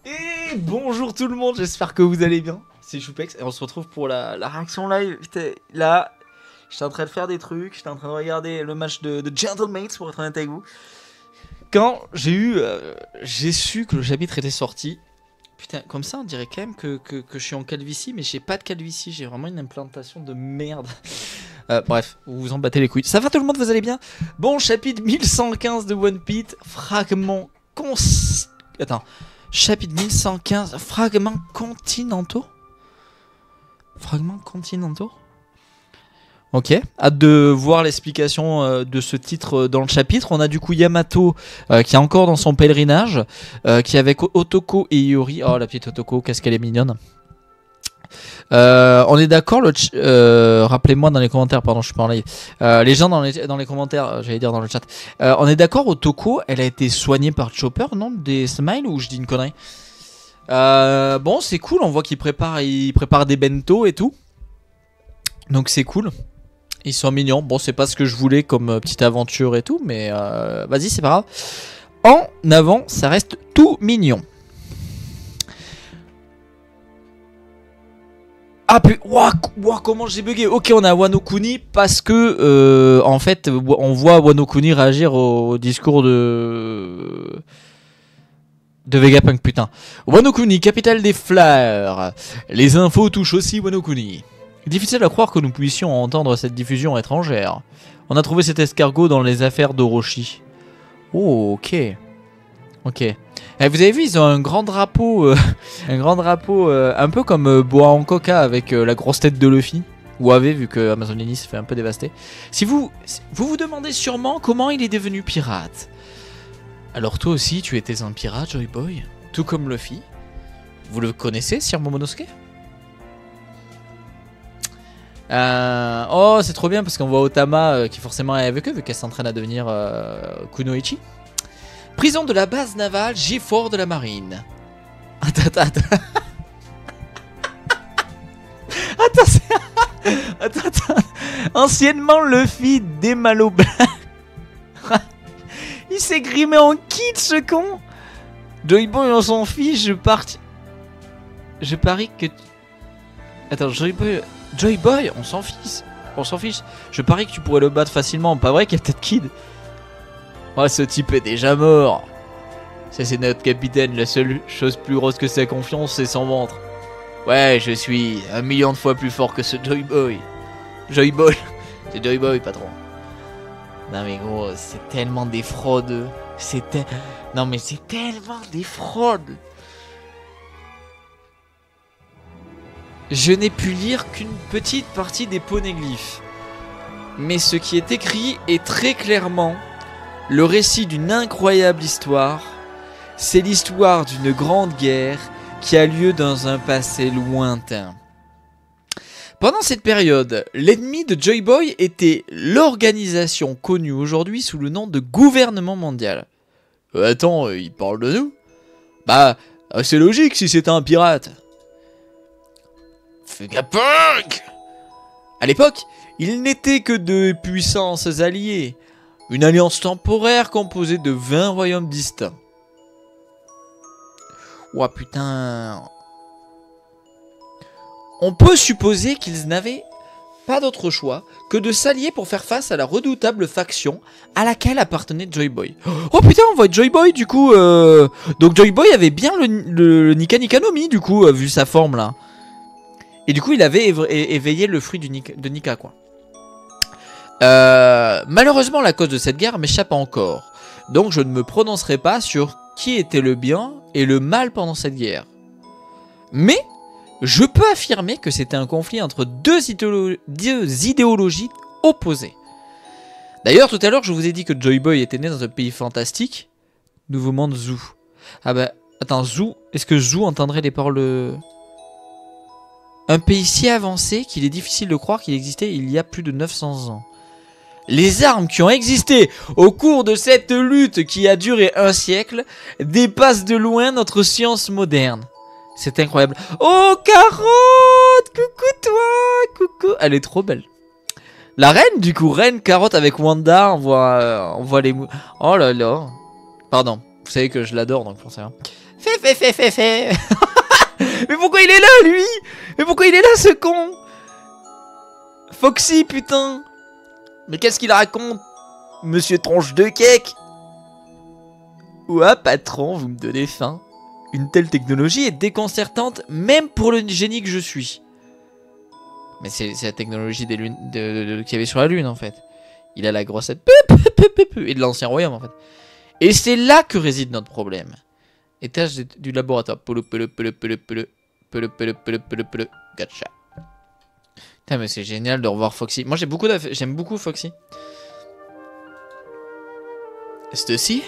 Et bonjour tout le monde, j'espère que vous allez bien. C'est Choupex et on se retrouve pour la réaction live. Putain, là, j'étais en train de faire des trucs, j'étais en train de regarder le match de Gentlemates pour être honnête avec vous. Quand j'ai su que le chapitre était sorti, putain, comme ça on dirait quand même que je suis en calvitie, mais j'ai pas de calvitie, j'ai vraiment une implantation de merde. Bref, vous vous en battez les couilles. Ça va tout le monde, vous allez bien? Bon, chapitre 1115 de One Piece, fragment Attends. Chapitre 1115, fragments continentaux. Fragments continentaux. Ok, hâte de voir l'explication de ce titre dans le chapitre. On a du coup Yamato qui est encore dans son pèlerinage, qui est avec Otoko et Iori. Oh la petite Otoko, qu'est-ce qu'elle est mignonne. On est d'accord, rappelez-moi dans les commentaires, pardon, je suis pas en live. Les gens dans les commentaires, j'allais dire dans le chat. On est d'accord, Otoko, elle a été soignée par Chopper, non? Des Smiles, ou je dis une connerie? Bon, c'est cool, on voit qu'il prépare des bento et tout. Donc c'est cool. Ils sont mignons. Bon, c'est pas ce que je voulais comme petite aventure et tout, mais vas-y, c'est pas grave. En avant, ça reste tout mignon. Ah wow, comment j'ai bugué. Ok, on a Wano Kuni parce que en fait on voit Wano Kuni réagir au discours de Vegapunk, putain. Wano Kuni, capitale des fleurs. Les infos touchent aussi Wano Kuni. Difficile à croire que nous puissions entendre cette diffusion étrangère. On a trouvé cet escargot dans les affaires d'Orochi. Oh, ok. Ok. Et vous avez vu, ils ont un grand drapeau, un peu comme Boa Hancock avec la grosse tête de Luffy. Ou avait, vu que Amazon Lily se fait un peu dévaster. Si vous vous demandez sûrement comment il est devenu pirate. Alors toi aussi, tu étais un pirate, Joy Boy, tout comme Luffy. Vous le connaissez, Sir Momonosuke? Oh, c'est trop bien parce qu'on voit Otama qui forcément est avec eux, vu qu'elle s'entraîne à devenir Kunoichi. Prison de la base navale J-Fort de la marine. Attends. Attends. Anciennement Luffy des Malo Blanc. Il s'est grimé en kid, ce con. Joy Boy, on s'en fiche, je parie que... Attends, Joy Boy, on s'en fiche. Je parie que tu pourrais le battre facilement. Pas vrai qu'il y a peut-être Kid? Oh, ce type est déjà mort. Ça, c'est notre capitaine. La seule chose plus grosse que sa confiance, c'est son ventre. Ouais, je suis 1 million de fois plus fort que ce Joy Boy. C'est Joy Boy, patron. Non mais gros, c'est tellement des fraudes. Non mais c'est tellement des fraudes. Je n'ai pu lire qu'une petite partie des poneglyphes. Mais ce qui est écrit est très clairement le récit d'une incroyable histoire. C'est l'histoire d'une grande guerre qui a lieu dans un passé lointain. Pendant cette période, l'ennemi de Joy Boy était l'organisation connue aujourd'hui sous le nom de gouvernement mondial. Attends, il parle de nous? Bah, c'est logique si c'était un pirate. Vegapunk! À l'époque, il n'était que de puissances alliées. Une alliance temporaire composée de 20 royaumes distincts. Ouah putain. On peut supposer qu'ils n'avaient pas d'autre choix que de s'allier pour faire face à la redoutable faction à laquelle appartenait Joy Boy. Oh putain, on voit Joy Boy du coup. Donc Joy Boy avait bien le Nika Nika no Mi du coup, vu sa forme là. Et du coup, il avait éveillé le fruit de Nika, quoi. Malheureusement, la cause de cette guerre m'échappe encore. Donc, je ne me prononcerai pas sur qui était le bien et le mal pendant cette guerre. Mais, je peux affirmer que c'était un conflit entre deux idéologies opposées. D'ailleurs, tout à l'heure, je vous ai dit que Joy Boy était né dans un pays fantastique. Nouveau monde Zou. Ah bah, attends, Zou, est-ce que Zou entendrait les paroles... Un pays si avancé qu'il est difficile de croire qu'il existait il y a plus de 900 ans. Les armes qui ont existé au cours de cette lutte qui a duré un siècle dépassent de loin notre science moderne. C'est incroyable. Oh, Carotte! Coucou toi! Coucou! Elle est trop belle. La reine, du coup, reine Carotte avec Wanda, on voit les... Oh là là. Pardon, vous savez que je l'adore, donc forcément. Fais. Mais pourquoi il est là, lui? Mais pourquoi il est là, ce con? Foxy, putain. Mais qu'est-ce qu'il raconte, monsieur tronche de cake? Ouah, patron, vous me donnez faim. Une telle technologie est déconcertante, même pour le génie que je suis. Mais c'est la technologie des lunes, qu'il y avait sur la Lune, en fait. Il a la grossette et de l'ancien royaume, en fait. Et c'est là que réside notre problème. Étage du laboratoire. Gotcha. Putain, mais c'est génial de revoir Foxy. Moi, j'aime beaucoup Foxy. Ceci,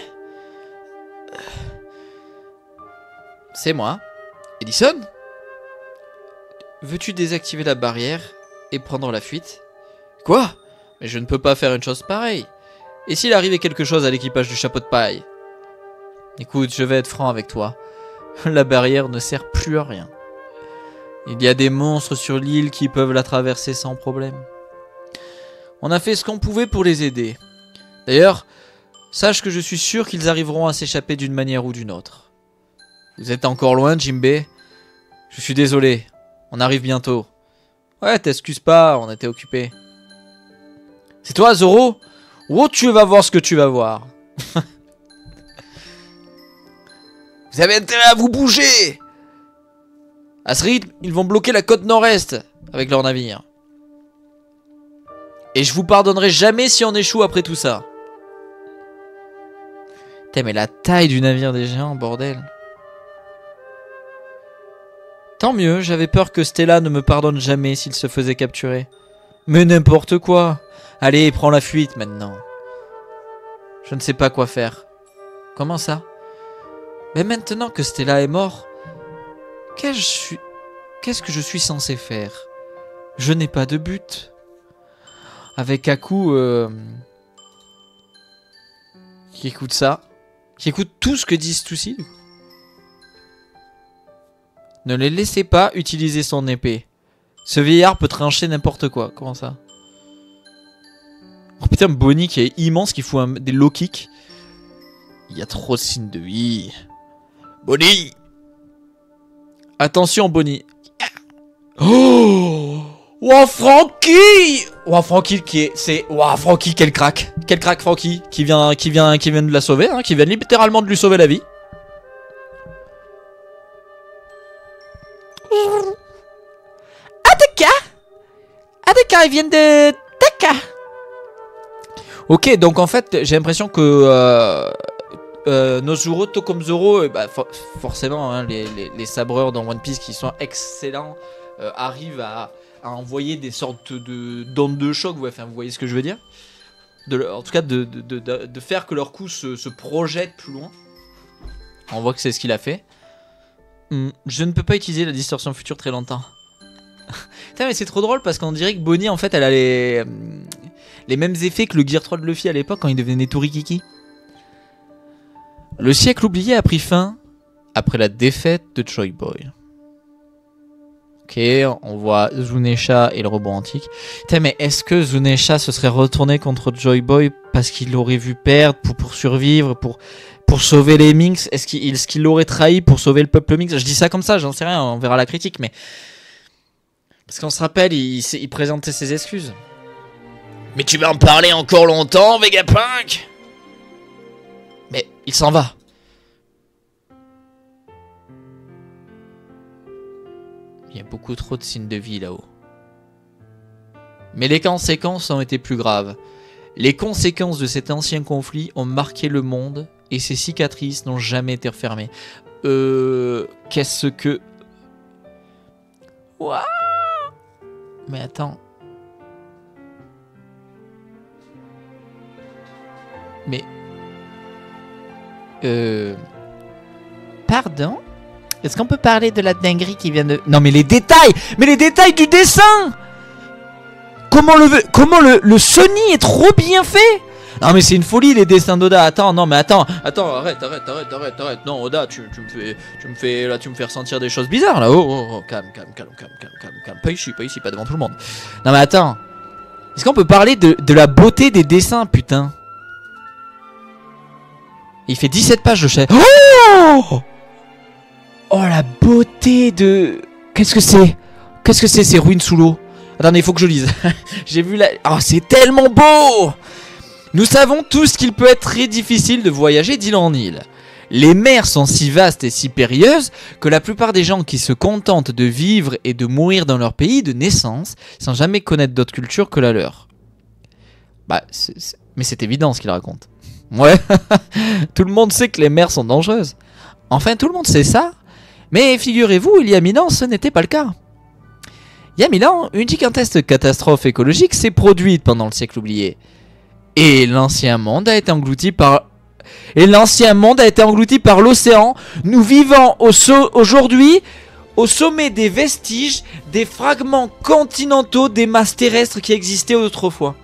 c'est moi. Edison, veux-tu désactiver la barrière et prendre la fuite? Quoi? Mais je ne peux pas faire une chose pareille. Et s'il arrivait quelque chose à l'équipage du chapeau de paille? Écoute, je vais être franc avec toi. La barrière ne sert plus à rien. Il y a des monstres sur l'île qui peuvent la traverser sans problème. On a fait ce qu'on pouvait pour les aider. D'ailleurs, sache que je suis sûr qu'ils arriveront à s'échapper d'une manière ou d'une autre. Vous êtes encore loin, Jimbei? Je suis désolé. On arrive bientôt. Ouais, t'excuses pas, on était occupés. C'est toi, Zoro? Oh, tu vas voir ce que tu vas voir. Vous avez intérêt à vous bouger! À ce rythme, ils vont bloquer la côte nord-est avec leur navire. Et je vous pardonnerai jamais si on échoue après tout ça. Putain, mais la taille du navire des géants, bordel. Tant mieux, j'avais peur que Stella ne me pardonne jamais s'il se faisait capturer. Mais n'importe quoi. Allez, prends la fuite maintenant. Je ne sais pas quoi faire. Comment ça? Mais maintenant que Stella est mort, qu'est-ce que je suis censé faire? Je n'ai pas de but. Avec Aku, qui écoute ça, qui écoute tout ce que disent tous-ci. Ne les laissez pas utiliser son épée. Ce vieillard peut trancher n'importe quoi. Comment ça? Oh putain, Bonnie qui est immense, qui fout des low kicks. Il y a trop de signes de vie. Bonnie! Attention, Bonnie. Oh! Wow, Frankie! Wow, Frankie qui est... C'est... Wow, Frankie, quel crack! Quel crack, Frankie! Qui vient de la sauver, hein, qui vient littéralement de lui sauver la vie. Ataka, ils viennent de... Taka! Ok, donc en fait, j'ai l'impression que... Nozuro, Tokom Zoro, bah, forcément, hein, les sabreurs dans One Piece qui sont excellents arrivent à envoyer des sortes d'ondes de choc. Enfin, vous voyez ce que je veux dire? En tout cas, de faire que leur coup se projette plus loin. On voit que c'est ce qu'il a fait. Je ne peux pas utiliser la distorsion future très longtemps. Putain, mais c'est trop drôle parce qu'on dirait que Bonnie, en fait, elle a les mêmes effets que le Gear 3 de Luffy à l'époque quand il devenait Torikiki. Le siècle oublié a pris fin après la défaite de Joy Boy. Ok, on voit Zunesha et le robot antique. Putain, mais est-ce que Zunesha se serait retourné contre Joy Boy parce qu'il l'aurait vu perdre pour survivre, pour sauver les Minx? Est-ce qu'il l'aurait trahi pour sauver le peuple Minx? Je dis ça comme ça, j'en sais rien, on verra la critique, mais... Parce qu'on se rappelle, il présentait ses excuses. Mais tu vas en parler encore longtemps, Vegapunk? Mais il s'en va. Il y a beaucoup trop de signes de vie là-haut. Mais les conséquences ont été plus graves. Les conséquences de cet ancien conflit ont marqué le monde et ses cicatrices n'ont jamais été refermées. Qu'est-ce que... Waouh! Mais attends. Mais... Pardon? Est-ce qu'on peut parler de la dinguerie qui vient de... Non mais les détails! Mais les détails du dessin! Comment le Sony est trop bien fait! Non mais c'est une folie les dessins d'Oda. Attends, non mais attends, arrête. Non Oda, tu me fais ressentir des choses bizarres là. Oh, calme. Pas ici, pas devant tout le monde. Non mais attends. Est-ce qu'on peut parler de la beauté des dessins, putain? Il fait 17 pages, le chef. Oh! Oh la beauté de... Qu'est-ce que c'est? Qu'est-ce que c'est ces ruines sous l'eau? Attendez, il faut que je lise. J'ai vu la... Oh, c'est tellement beau! Nous savons tous qu'il peut être très difficile de voyager d'île en île. Les mers sont si vastes et si périlleuses que la plupart des gens qui se contentent de vivre et de mourir dans leur pays de naissance sans jamais connaître d'autre culture que la leur. Bah, mais c'est évident ce qu'il raconte. Ouais, tout le monde sait que les mers sont dangereuses. Enfin, tout le monde sait ça. Mais figurez-vous, il y a 1000 ans, ce n'était pas le cas. Il y a 1000 ans, une gigantesque catastrophe écologique s'est produite pendant le siècle oublié. Et l'ancien monde a été englouti par... l'océan. Nous vivons aujourd'hui au sommet des vestiges des fragments continentaux des masses terrestres qui existaient autrefois.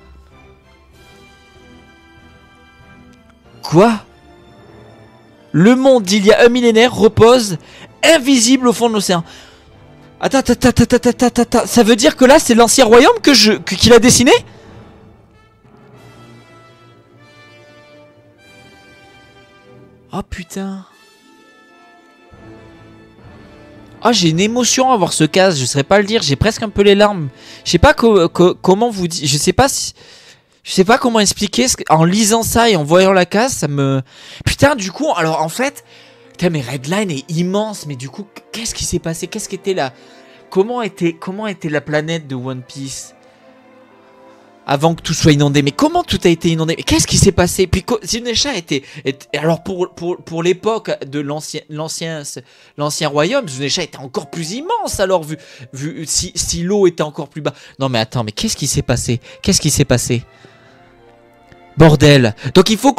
Quoi? Le monde d'il y a un millénaire repose invisible au fond de l'océan. Attends, ça veut dire que là c'est l'ancien royaume qu'il a dessiné? Oh putain. Oh, j'ai une émotion à voir ce casque, je saurais pas le dire, j'ai presque un peu les larmes. Je sais pas comment vous dire, je sais pas comment expliquer en lisant ça et en voyant la case, ça me... Putain, du coup, alors en fait... Putain, mais Redline est immense, mais du coup, qu'est-ce qui s'est passé? Qu'est-ce qu'était la... Comment était la planète de One Piece avant que tout soit inondé? Mais comment tout a été inondé? Mais qu'est-ce qui s'est passé? Puis Zunesha était... Alors pour l'époque de l'ancien royaume, Zunesha était encore plus immense alors vu si l'eau était encore plus bas. Non mais attends, mais qu'est-ce qui s'est passé? Qu'est-ce qui s'est passé? Bordel. Donc il faut...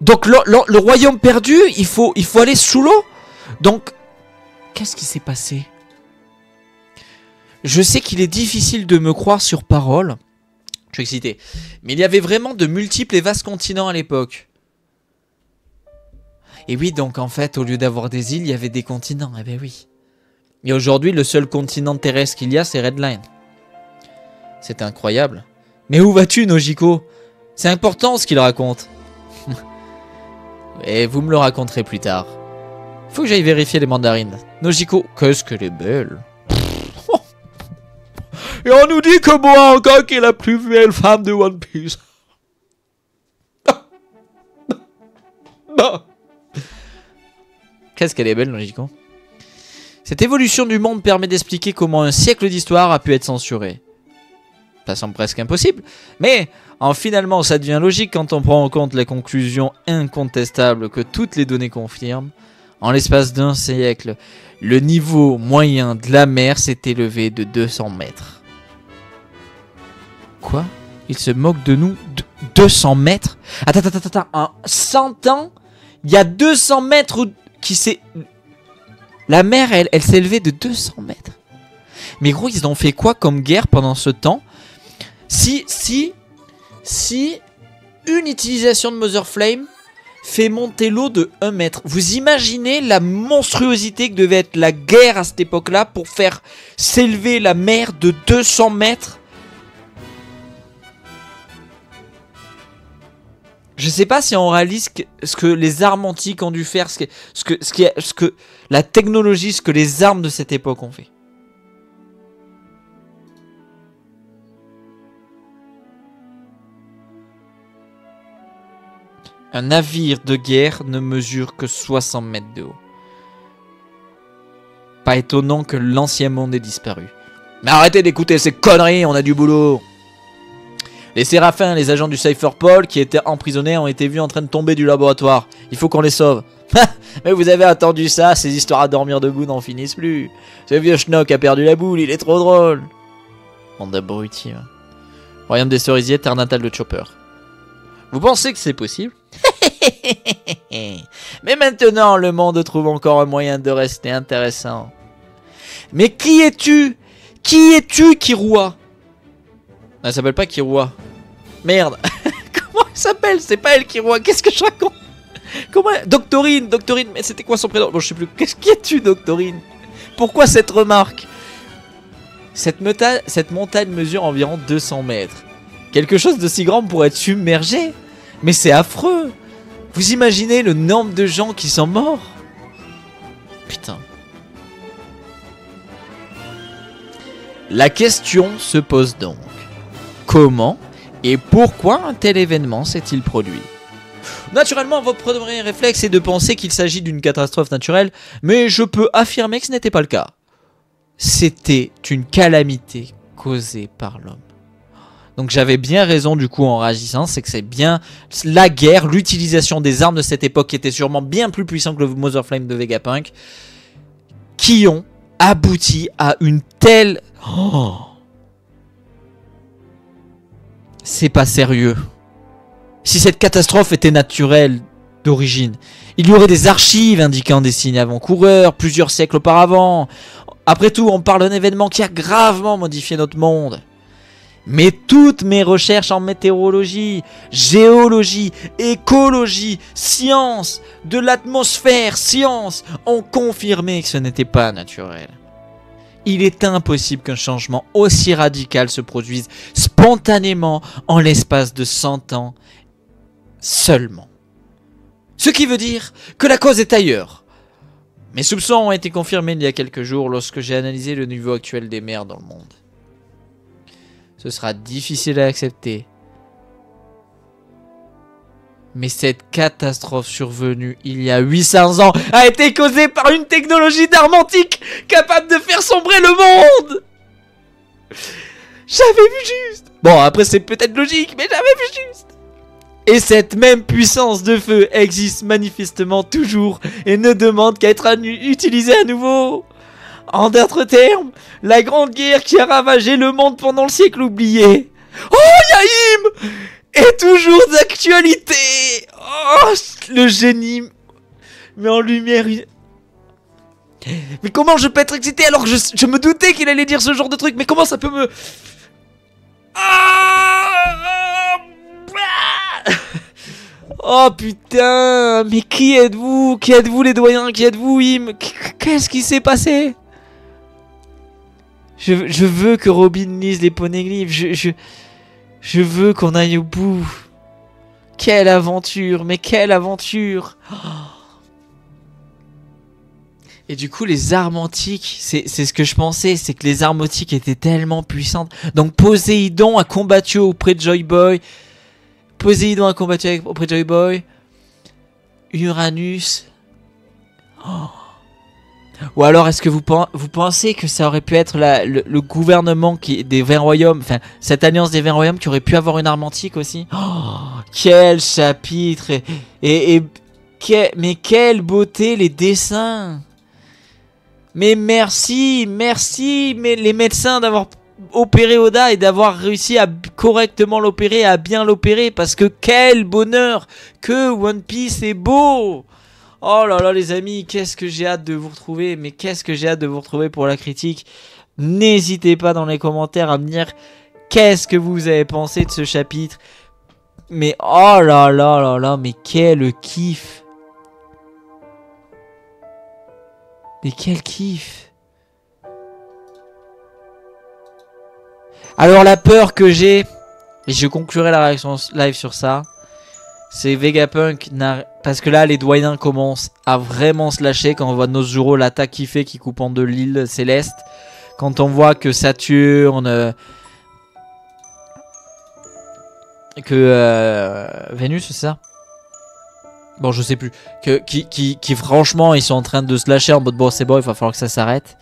Donc le royaume perdu, il faut aller sous l'eau. Donc qu'est-ce qui s'est passé? Je sais qu'il est difficile de me croire sur parole. Je suis excité. Mais il y avait vraiment de multiples et vastes continents à l'époque. Et oui, donc en fait, au lieu d'avoir des îles, il y avait des continents. Eh ben oui. Et aujourd'hui, le seul continent terrestre qu'il y a, c'est Redline. C'est incroyable. Mais où vas-tu, Nojiko? C'est important ce qu'il raconte. Et vous me le raconterez plus tard. Faut que j'aille vérifier les mandarines. Nojiko, qu'est-ce qu'elle est belle. Et on nous dit que Moanga qui est la plus belle femme de One Piece. Qu'est-ce qu'elle est belle, Nojiko. Cette évolution du monde permet d'expliquer comment un siècle d'histoire a pu être censuré. Ça semble presque impossible, mais finalement ça devient logique quand on prend en compte la conclusion incontestable que toutes les données confirment. En l'espace d'un siècle, le niveau moyen de la mer s'est élevé de 200 mètres. Quoi? Il se moque de nous? 200 mètres? Attends, en 100 ans, il y a 200 mètres qui s'est... La mer, elle s'est élevée de 200 mètres. Mais gros, ils ont fait quoi comme guerre pendant ce temps? Si une utilisation de Mother Flame fait monter l'eau de 1 mètre, vous imaginez la monstruosité que devait être la guerre à cette époque-là pour faire s'élever la mer de 200 mètres? Je sais pas si on réalise ce que les armes antiques ont dû faire, ce que la technologie, ce que les armes de cette époque ont fait. Un navire de guerre ne mesure que 60 mètres de haut. Pas étonnant que l'ancien monde ait disparu. Mais arrêtez d'écouter ces conneries, on a du boulot. Les séraphins, les agents du Cypherpol qui étaient emprisonnés ont été vus en train de tomber du laboratoire. Il faut qu'on les sauve. Mais vous avez attendu ça, ces histoires à dormir debout n'en finissent plus. Ce vieux schnock a perdu la boule, il est trop drôle. Bande d'abrutis. Hein. Royaume des cerisiers, terre natale de Chopper. Vous pensez que c'est possible? Mais maintenant, le monde trouve encore un moyen de rester intéressant. Mais qui es-tu? Qui es-tu, Kirua? Elle s'appelle pas Kirua. Merde. Comment elle s'appelle? C'est pas elle, Kirua. Qu'est-ce que je raconte? Comment elle... Doctorine. Mais c'était quoi son prénom? Bon, je sais plus. Qu'est-ce qui es-tu, Doctorine? Pourquoi cette remarque? Cette montagne mesure environ 200 mètres. Quelque chose de si grand pourrait être submergé. Mais c'est affreux. Vous imaginez le nombre de gens qui sont morts? Putain. La question se pose donc. Comment et pourquoi un tel événement s'est-il produit? Naturellement, votre premier réflexe est de penser qu'il s'agit d'une catastrophe naturelle, mais je peux affirmer que ce n'était pas le cas. C'était une calamité causée par l'homme. Donc j'avais bien raison du coup en réagissant, c'est que c'est bien la guerre, l'utilisation des armes de cette époque qui était sûrement bien plus puissant que le Mother Flame de Vegapunk, qui ont abouti à une telle... Oh, c'est pas sérieux. Si cette catastrophe était naturelle d'origine, il y aurait des archives indiquant des signes avant-coureurs plusieurs siècles auparavant. Après tout, on parle d'un événement qui a gravement modifié notre monde. Mais toutes mes recherches en météorologie, géologie, écologie, sciences, de l'atmosphère, sciences, ont confirmé que ce n'était pas naturel. Il est impossible qu'un changement aussi radical se produise spontanément en l'espace de 100 ans seulement. Ce qui veut dire que la cause est ailleurs. Mes soupçons ont été confirmés il y a quelques jours lorsque j'ai analysé le niveau actuel des mers dans le monde. Ce sera difficile à accepter. Mais cette catastrophe survenue il y a 800 ans a été causée par une technologie d'armentique capable de faire sombrer le monde. J'avais vu juste. Bon, après c'est peut-être logique, mais j'avais vu juste. Et cette même puissance de feu existe manifestement toujours et ne demande qu'à être utilisée à nouveau. En d'autres termes, la grande guerre qui a ravagé le monde pendant le siècle oublié. Oh, Yaim est toujours d'actualité. Oh, le génie met en lumière une... Mais comment je peux être excité alors que je me doutais qu'il allait dire ce genre de truc. Mais comment ça peut me... Oh putain, mais qui êtes-vous? Qui êtes-vous les doyens? Qui êtes-vous, Im? Qu'est-ce qui s'est passé? Je veux que Robin lise les poneglyphes. Je veux qu'on aille au bout. Quelle aventure, mais quelle aventure! Et du coup, les armes antiques, c'est ce que je pensais, c'est que les armes antiques étaient tellement puissantes. Donc Poséidon a combattu auprès de Joy Boy. Poséidon a combattu auprès de Joy Boy. Uranus. Oh. Ou alors, est-ce que vous pensez que ça aurait pu être le gouvernement des 20 royaumes, enfin, cette alliance des 20 royaumes qui aurait pu avoir une arme antique aussi? Oh, quel chapitre! Mais quelle beauté, les dessins! Mais merci, mais les médecins d'avoir opéré Oda et d'avoir réussi à correctement l'opérer, à bien l'opérer, parce que quel bonheur que One Piece est beau! Oh là là les amis, qu'est-ce que j'ai hâte de vous retrouver, mais qu'est-ce que j'ai hâte de vous retrouver pour la critique. N'hésitez pas dans les commentaires à me dire qu'est-ce que vous avez pensé de ce chapitre. Mais oh là là là là, mais quel kiff! Mais quel kiff! Alors la peur que j'ai, et je conclurai la réaction live sur ça, c'est Vegapunk, parce que là les doyens commencent à vraiment se lâcher quand on voit Nozouro l'attaque qu'il fait, qui coupe en deux l'île céleste. Quand on voit que Saturne, Vénus, c'est ça? Bon, je sais plus. Qui franchement, ils sont en train de se lâcher en mode bon, c'est bon, il va falloir que ça s'arrête.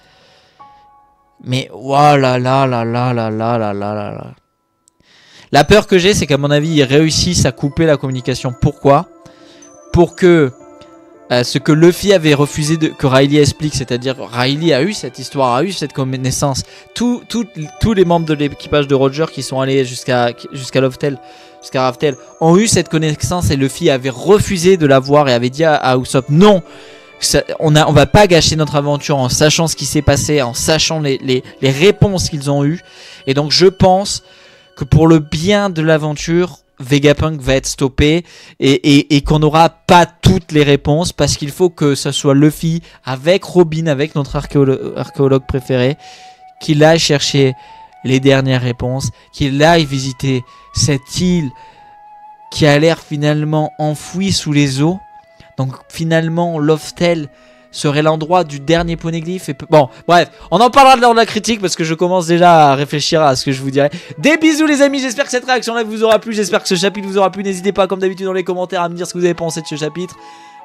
Mais voilà, là, là, là, là, là, là, là, là, là. La peur que j'ai, c'est qu'à mon avis, ils réussissent à couper la communication. Pourquoi? Pour que ce que Luffy avait refusé que Riley explique, c'est-à-dire Riley a eu cette histoire, a eu cette connaissance. Tous les membres de l'équipage de Roger qui sont allés jusqu'à Raftel, ont eu cette connaissance et Luffy avait refusé de la voir et avait dit à Usopp non. On va pas gâcher notre aventure en sachant ce qui s'est passé, en sachant les réponses qu'ils ont eues. Et donc je pense que pour le bien de l'aventure, Vegapunk va être stoppé et qu'on n'aura pas toutes les réponses, parce qu'il faut que ce soit Luffy avec Robin, avec notre archéologue préféré, qu'il aille chercher les dernières réponses, qu'il aille visiter cette île qui a l'air finalement enfoui sous les eaux. Donc finalement Loftel serait l'endroit du dernier poneglyphe. Et bon, bref, on en parlera lors de la critique parce que je commence déjà à réfléchir à ce que je vous dirai. Des bisous les amis, j'espère que cette réaction là vous aura plu, j'espère que ce chapitre vous aura plu. N'hésitez pas comme d'habitude dans les commentaires à me dire ce que vous avez pensé de ce chapitre.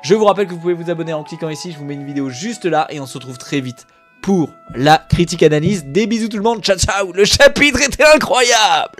Je vous rappelle que vous pouvez vous abonner en cliquant ici, je vous mets une vidéo juste là et on se retrouve très vite pour la critique analyse. Des bisous tout le monde, ciao ciao, le chapitre était incroyable.